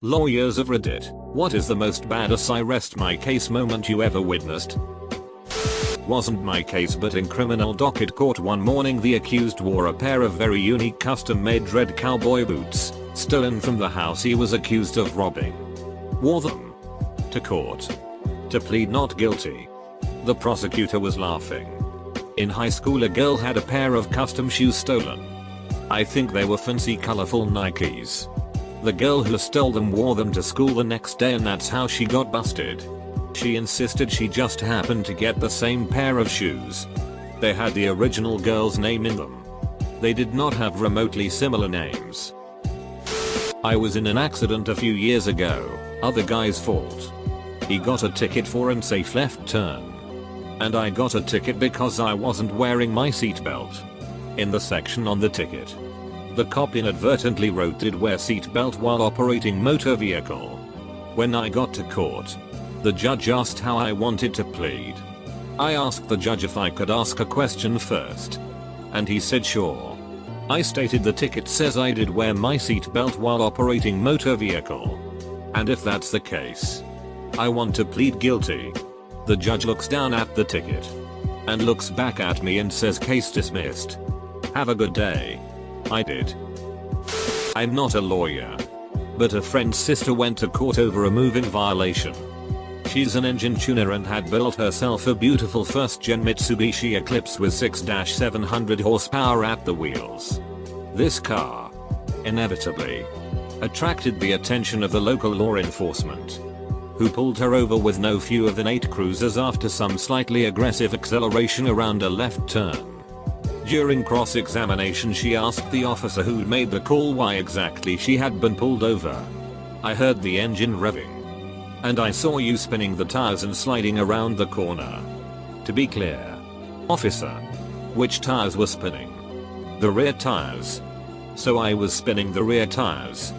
Lawyers of Reddit, what is the most badass I rest my case moment you ever witnessed? Wasn't my case, but in criminal docket court one morning the accused wore a pair of very unique custom-made red cowboy boots, stolen from the house he was accused of robbing. Wore them to court to plead not guilty. The prosecutor was laughing. In high school a girl had a pair of custom shoes stolen. I think they were fancy colorful Nikes. The girl who stole them wore them to school the next day, and that's how she got busted. She insisted she just happened to get the same pair of shoes. They had the original girl's name in them. They did not have remotely similar names. I was in an accident a few years ago, other guy's fault. He got a ticket for unsafe left turn. And I got a ticket because I wasn't wearing my seatbelt. In the section on the ticket, the cop inadvertently wrote "Did wear seatbelt while operating motor vehicle." When I got to court, the judge asked how I wanted to plead. I asked the judge if I could ask a question first, and he said sure. I stated the ticket says I did wear my seatbelt while operating motor vehicle, and if that's the case, I want to plead guilty. The judge looks down at the ticket and looks back at me and says, "Case dismissed. Have a good day." I did. I'm not a lawyer, but a friend's sister went to court over a moving violation. She's an engine tuner and had built herself a beautiful first-gen Mitsubishi Eclipse with 6-700 horsepower at the wheels. This car, inevitably, attracted the attention of the local law enforcement, who pulled her over with no fewer than 8 cruisers after some slightly aggressive acceleration around a left turn. During cross-examination she asked the officer who'd made the call why exactly she had been pulled over. "I heard the engine revving, and I saw you spinning the tires and sliding around the corner." To be clear, officer, which tires were spinning? The rear tires. So I was spinning the rear tires,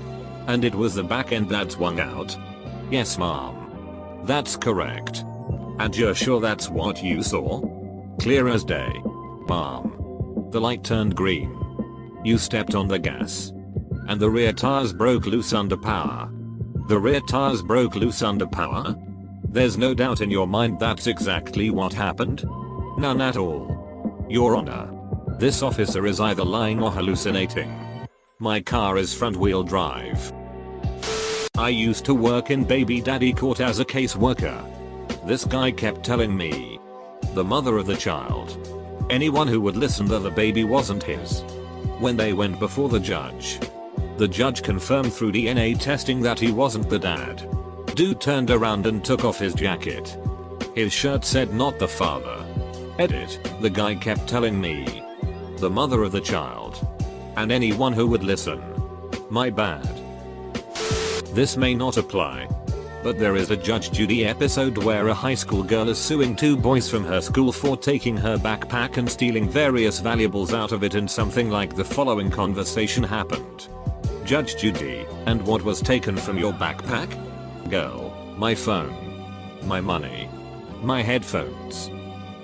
and it was the back end that swung out? Yes ma'am. That's correct. And you're sure that's what you saw? Clear as day, ma'am. The light turned green. You stepped on the gas, and the rear tires broke loose under power. The rear tires broke loose under power? There's no doubt in your mind that's exactly what happened? None at all, Your Honor. This officer is either lying or hallucinating. My car is front-wheel drive. I used to work in baby daddy court as a caseworker. This guy kept telling me, the mother of the child, anyone who would listen, that the baby wasn't his. When they went before the judge confirmed through DNA testing that he wasn't the dad. Dude turned around and took off his jacket. His shirt said "not the father." Edit, the guy kept telling me, the mother of the child, and anyone who would listen. My bad. This may not apply, but there is a Judge Judy episode where a high school girl is suing 2 boys from her school for taking her backpack and stealing various valuables out of it, and something like the following conversation happened. Judge Judy, and what was taken from your backpack? Girl, my phone. My money. My headphones.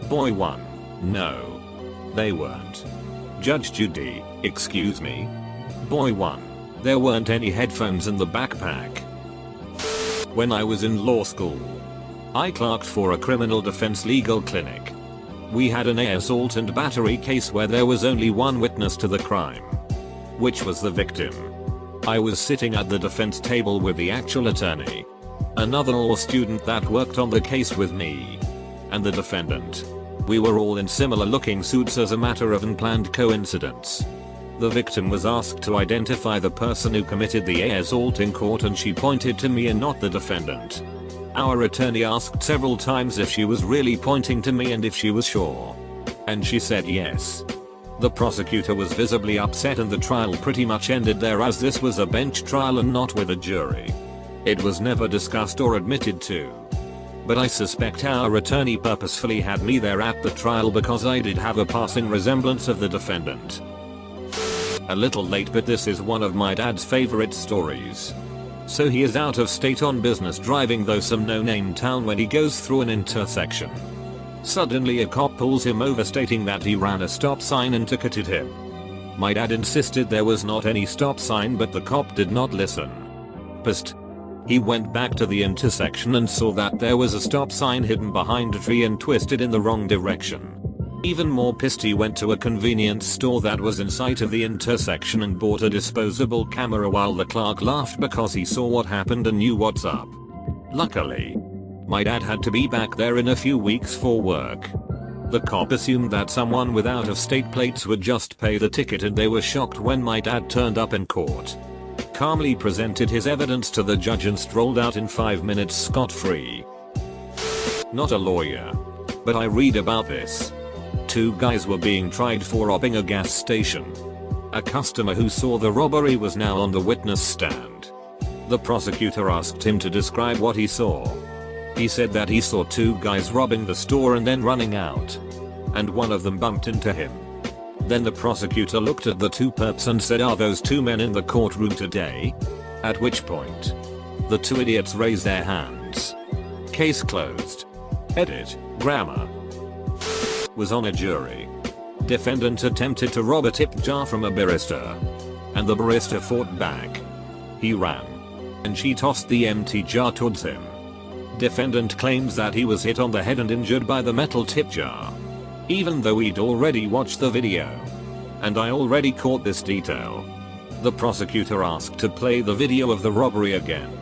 Boy 1, no. They weren't. Judge Judy, excuse me? Boy 1, there weren't any headphones in the backpack. When I was in law school, I clerked for a criminal defense legal clinic. We had an assault and battery case where there was only one witness to the crime, which was the victim. I was sitting at the defense table with the actual attorney, another law student that worked on the case with me, and the defendant. We were all in similar looking suits as a matter of unplanned coincidence. The victim was asked to identify the person who committed the assault in court, and she pointed to me and not the defendant. Our attorney asked several times if she was really pointing to me and if she was sure, and she said yes. The prosecutor was visibly upset, and the trial pretty much ended there, as this was a bench trial and not with a jury. It was never discussed or admitted to, but I suspect our attorney purposefully had me there at the trial because I did have a passing resemblance of the defendant. A little late, but this is one of my dad's favorite stories. So he is out of state on business driving though some no-name town when he goes through an intersection. Suddenly a cop pulls him over stating that he ran a stop sign and ticketed him. My dad insisted there was not any stop sign, but the cop did not listen. Pissed, He went back to the intersection and saw that there was a stop sign hidden behind a tree and twisted in the wrong direction. Even more pissed, he went to a convenience store that was in sight of the intersection and bought a disposable camera while the clerk laughed because he saw what happened and knew what's up. Luckily, my dad had to be back there in a few weeks for work. The cop assumed that someone with out-of-state plates would just pay the ticket, and they were shocked when my dad turned up in court, calmly presented his evidence to the judge, and strolled out in 5 minutes scot-free. Not a lawyer, but I read about this. 2 guys were being tried for robbing a gas station. A customer who saw the robbery was now on the witness stand. The prosecutor asked him to describe what he saw. He said that he saw 2 guys robbing the store and then running out, and one of them bumped into him. Then the prosecutor looked at the 2 perps and said, "Are those 2 men in the courtroom today?" At which point, the 2 idiots raised their hands. Case closed. Edit. Grammar. Was on a jury. Defendant attempted to rob a tip jar from a barista, and the barista fought back. He ran, and she tossed the empty jar towards him. Defendant claims that he was hit on the head and injured by the metal tip jar, even though he'd already watched the video. And I already caught this detail. The prosecutor asked to play the video of the robbery again.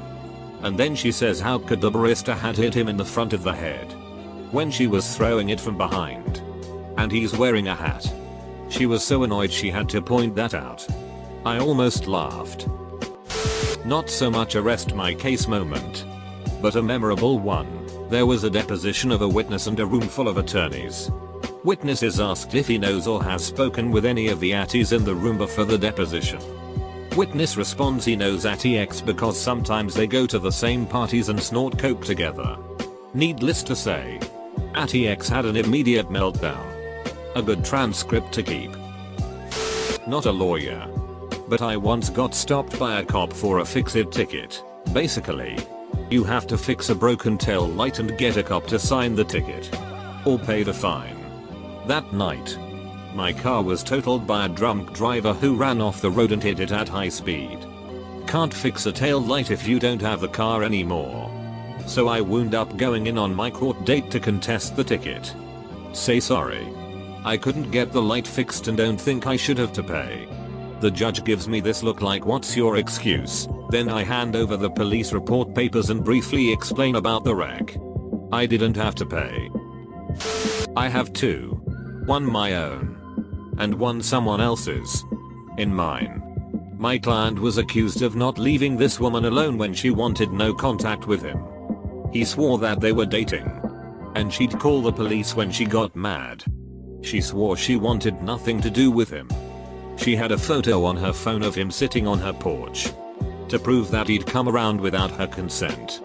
And then she says how could the barista had hit him in the front of the head when she was throwing it from behind. And he's wearing a hat. She was so annoyed she had to point that out. I almost laughed. Not so much a rest my case moment, but a memorable one. There was a deposition of a witness and a room full of attorneys. Witness is asked if he knows or has spoken with any of the atties in the room before the deposition. Witness responds he knows Atty X because sometimes they go to the same parties and snort coke together. Needless to say, Atty X had an immediate meltdown. A good transcript to keep. Not a lawyer, but I once got stopped by a cop for a fix-it ticket. Basically, you have to fix a broken tail light and get a cop to sign the ticket, or pay the fine. That night, my car was totaled by a drunk driver who ran off the road and hit it at high speed. Can't fix a tail light if you don't have the car anymore. So I wound up going in on my court date to contest the ticket. Say sorry, I couldn't get the light fixed and don't think I should have to pay. The judge gives me this look like what's your excuse? Then I hand over the police report papers and briefly explain about the wreck. I didn't have to pay. I have 2. One my own, and one someone else's. In mine, my client was accused of not leaving this woman alone when she wanted no contact with him. He swore that they were dating, and she'd call the police when she got mad. She swore she wanted nothing to do with him. She had a photo on her phone of him sitting on her porch to prove that he'd come around without her consent.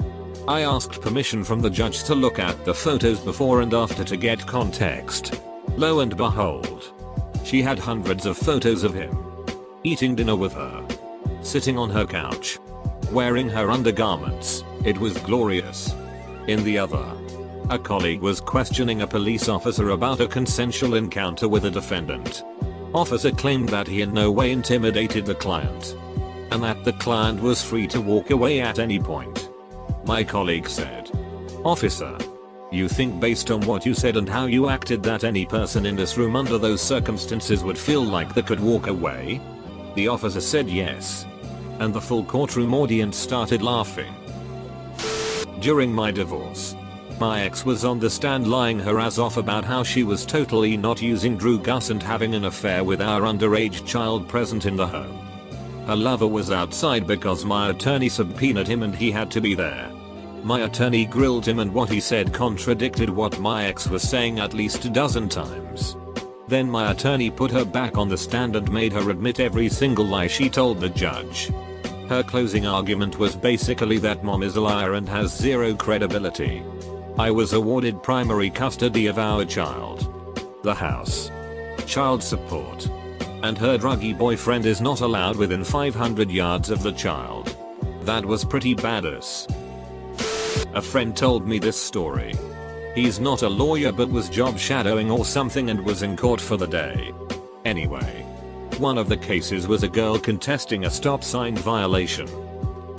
I asked permission from the judge to look at the photos before and after to get context. Lo and behold, she had hundreds of photos of him eating dinner with her, sitting on her couch, wearing her undergarments. It was glorious. In the other, a colleague was questioning a police officer about a consensual encounter with a defendant. Officer claimed that he in no way intimidated the client, and that the client was free to walk away at any point. My colleague said, "Officer, you think based on what you said and how you acted that any person in this room under those circumstances would feel like they could walk away?" The officer said yes, and the full courtroom audience started laughing. During my divorce, my ex was on the stand lying her ass off about how she was totally not using Drew Gus and having an affair with our underage child present in the home. Her lover was outside because my attorney subpoenaed him and he had to be there. My attorney grilled him and what he said contradicted what my ex was saying at least a dozen times. Then my attorney put her back on the stand and made her admit every single lie she told the judge. Her closing argument was basically that mom is a liar and has zero credibility. I was awarded primary custody of our child, the house, child support, and her druggy boyfriend is not allowed within 500 yards of the child. That was pretty badass. A friend told me this story. He's not a lawyer but was job shadowing or something and was in court for the day. Anyway, one of the cases was a girl contesting a stop sign violation.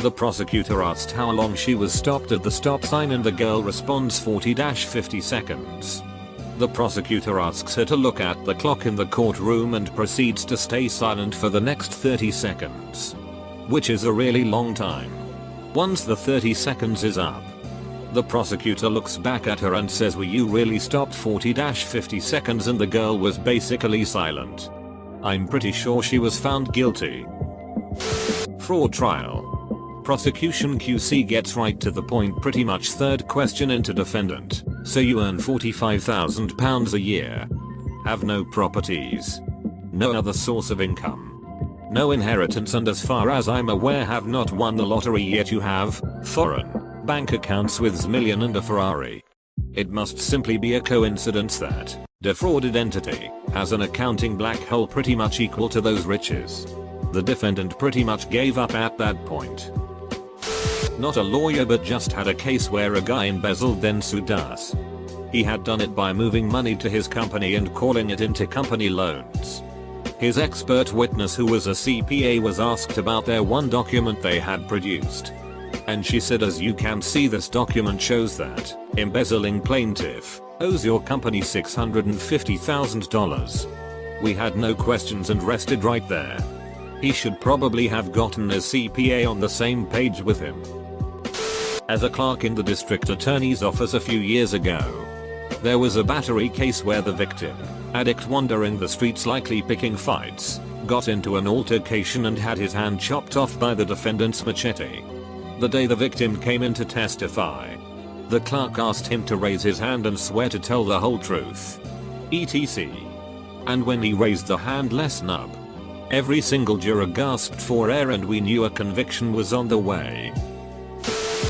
The prosecutor asked how long she was stopped at the stop sign and the girl responds 40-50 seconds. The prosecutor asks her to look at the clock in the courtroom and proceeds to stay silent for the next 30 seconds. Which is a really long time. Once the 30 seconds is up, the prosecutor looks back at her and says, "Were you really stopped 40-50 seconds?" and the girl was basically silent. I'm pretty sure she was found guilty. Fraud trial. Prosecution QC gets right to the point pretty much. Third question into defendant. So you earn £45,000 a year. Have no properties. No other source of income. No inheritance, and as far as I'm aware have not won the lottery yet. You have foreign bank accounts with $1,000,000 and a Ferrari. It must simply be a coincidence that defrauded entity has an accounting black hole pretty much equal to those riches. The defendant pretty much gave up at that point. Not a lawyer, but just had a case where a guy embezzled then sued us. He had done it by moving money to his company and calling it intercompany loans. His expert witness, who was a CPA, was asked about their one document they had produced. And she said, "As you can see, this document shows that embezzling plaintiff owes your company $650,000. We had no questions and rested right there. He should probably have gotten his CPA on the same page with him." As a clerk in the district attorney's office a few years ago, there was a battery case where the victim, addict wandering the streets likely picking fights, got into an altercation and had his hand chopped off by the defendant's machete. The day the victim came in to testify, the clerk asked him to raise his hand and swear to tell the whole truth, etc. And when he raised the hand less nub, every single juror gasped for air and we knew a conviction was on the way.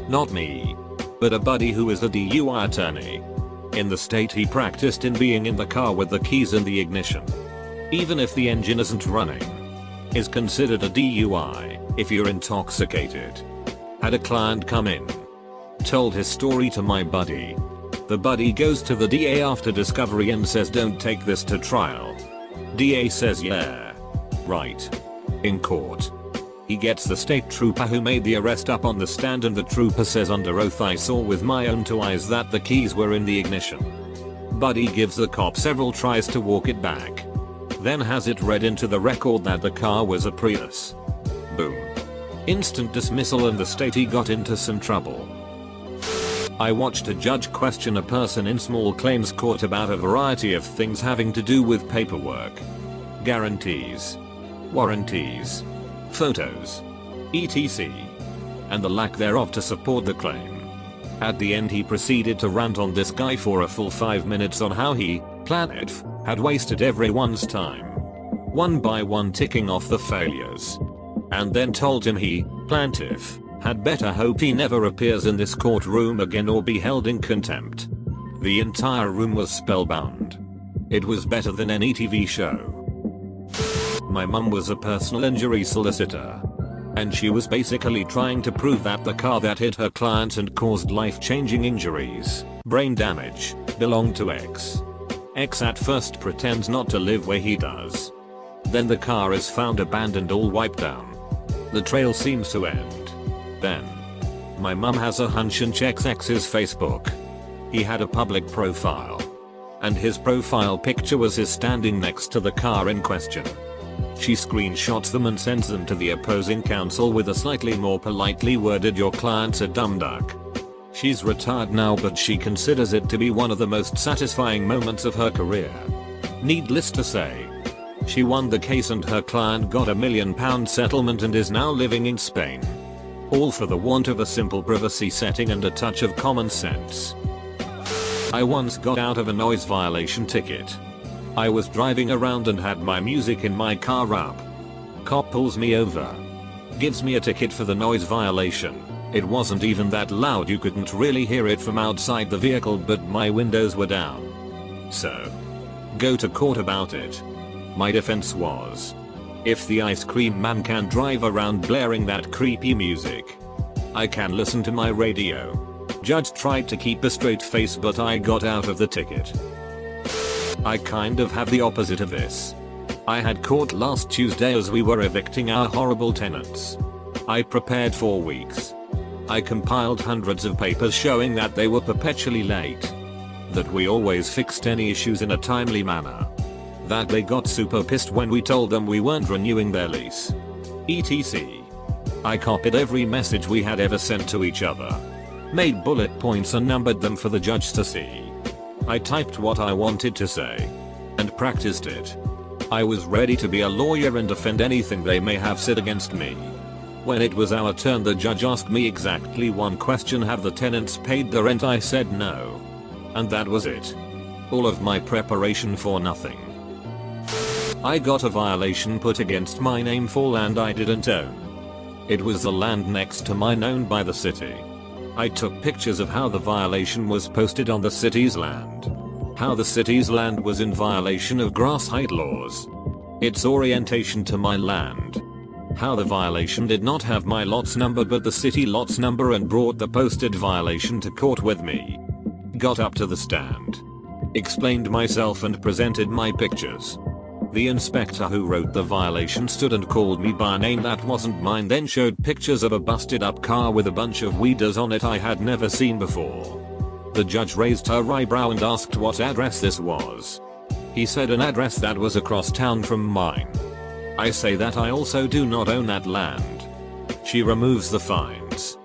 Not me, but a buddy who is a DUI attorney. In the state he practiced in, being in the car with the keys in the ignition, even if the engine isn't running, is considered a DUI if you're intoxicated. Had a client come in, told his story to my buddy. The buddy goes to the DA after discovery and says, "Don't take this to trial." DA says, "Yeah. Right." In court, he gets the state trooper who made the arrest up on the stand, and the trooper says under oath, "I saw with my own two eyes that the keys were in the ignition." Buddy gives the cop several tries to walk it back, then has it read into the record that the car was a Prius. Boom. Instant dismissal, and the state he got into some trouble. I watched a judge question a person in small claims court about a variety of things having to do with paperwork, guarantees, warranties, photos, etc. and the lack thereof to support the claim. At the end he proceeded to rant on this guy for a full 5 minutes on how he, plaintiff, had wasted everyone's time, one by one ticking off the failures, and then told him he, plaintiff, had better hope he never appears in this courtroom again or be held in contempt. The entire room was spellbound. It was better than any TV show. My mum was a personal injury solicitor, and she was basically trying to prove that the car that hit her client and caused life-changing injuries, brain damage, belonged to X. X at first pretends not to live where he does. Then the car is found abandoned, all wiped down. The trail seems to end. Then my mum has a hunch and checks X's Facebook. He had a public profile, and his profile picture was his standing next to the car in question. She screenshots them and sends them to the opposing counsel with a slightly more politely worded, "Your client's a dumb duck." She's retired now, but she considers it to be one of the most satisfying moments of her career. Needless to say, she won the case and her client got a £1,000,000 settlement and is now living in Spain. All for the want of a simple privacy setting and a touch of common sense. I once got out of a noise violation ticket. I was driving around and had my music in my car up. Cop pulls me over, gives me a ticket for the noise violation. It wasn't even that loud, you couldn't really hear it from outside the vehicle, but my windows were down. So, go to court about it. My defense was, if the ice cream man can drive around blaring that creepy music, I can listen to my radio. Judge tried to keep a straight face, but I got out of the ticket. I kind of have the opposite of this. I had court last Tuesday as we were evicting our horrible tenants. I prepared for weeks. I compiled hundreds of papers showing that they were perpetually late. That we always fixed any issues in a timely manner. That they got super pissed when we told them we weren't renewing their lease. etc. I copied every message we had ever sent to each other. Made bullet points and numbered them for the judge to see. I typed what I wanted to say. And practiced it. I was ready to be a lawyer and defend anything they may have said against me. When it was our turn, the judge asked me exactly one question: have the tenants paid the rent? I said no. And that was it. All of my preparation for nothing. I got a violation put against my name for land I didn't own. It was the land next to mine owned by the city. I took pictures of how the violation was posted on the city's land. How the city's land was in violation of grass height laws. Its orientation to my land. How the violation did not have my lot's number but the city lot's number, and brought the posted violation to court with me. Got up to the stand. Explained myself and presented my pictures. The inspector who wrote the violation stood and called me by a name that wasn't mine, then showed pictures of a busted up car with a bunch of weeders on it I had never seen before. The judge raised her eyebrow and asked what address this was. He said an address that was across town from mine. I say that I also do not own that land. She removes the fines.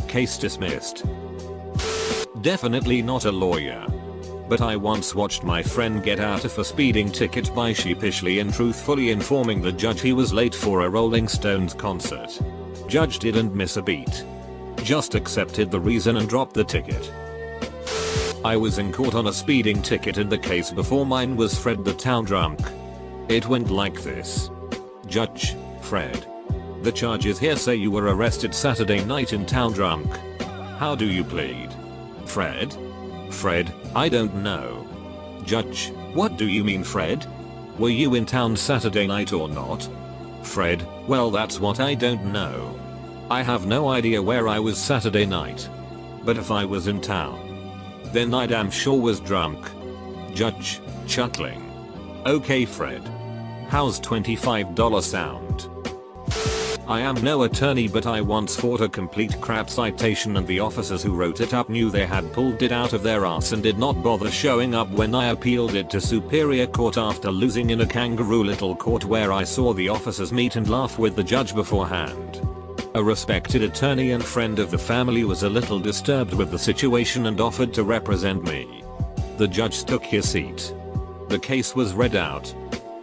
Case dismissed. Definitely not a lawyer. But I once watched my friend get out of a speeding ticket by sheepishly and truthfully informing the judge he was late for a Rolling Stones concert. Judge didn't miss a beat. Just accepted the reason and dropped the ticket. I was in court on a speeding ticket and the case before mine was Fred the town drunk. It went like this. Judge, Fred. The charges here say you were arrested Saturday night in town drunk. How do you plead? Fred? Fred, I don't know. Judge, what do you mean, Fred? Were you in town Saturday night or not? Fred, well, that's what I don't know. I have no idea where I was Saturday night. But if I was in town, then I damn sure was drunk. Judge, chuckling. Okay, Fred. How's $25 sound? I am no attorney, but I once fought a complete crap citation and the officers who wrote it up knew they had pulled it out of their ass and did not bother showing up when I appealed it to Superior Court after losing in a kangaroo little court where I saw the officers meet and laugh with the judge beforehand. A respected attorney and friend of the family was a little disturbed with the situation and offered to represent me. The judge took his seat. The case was read out.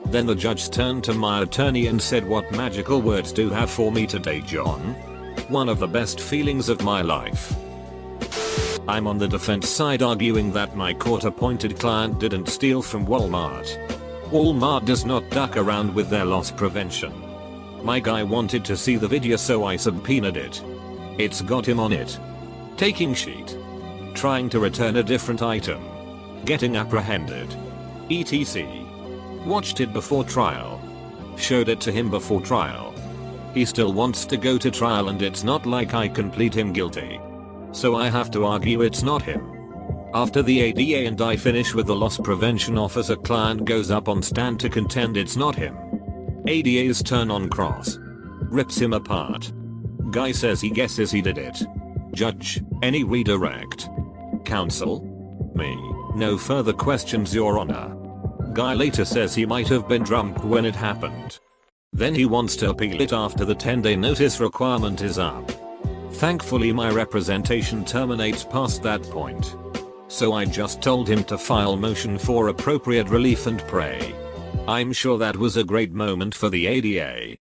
Then the judge turned to my attorney and said, "What magical words do you have for me today, John? One of the best feelings of my life." I'm on the defense side arguing that my court-appointed client didn't steal from Walmart. Walmart does not duck around with their loss prevention. My guy wanted to see the video, so I subpoenaed it. It's got him on it. Taking sheet. Trying to return a different item. Getting apprehended. etc. Watched it before trial. Showed it to him before trial. He still wants to go to trial and it's not like I can plead him guilty. So I have to argue it's not him. After the ADA and I finish with the loss prevention officer, client goes up on stand to contend it's not him. ADA's turn on cross. Rips him apart. Guy says he guesses he did it. Judge, any redirect? Counsel? Me, no further questions, Your Honor. Guy later says he might have been drunk when it happened. Then he wants to appeal it after the 10-day notice requirement is up. Thankfully my representation terminates past that point. So I just told him to file motion for appropriate relief and pray. I'm sure that was a great moment for the ADA.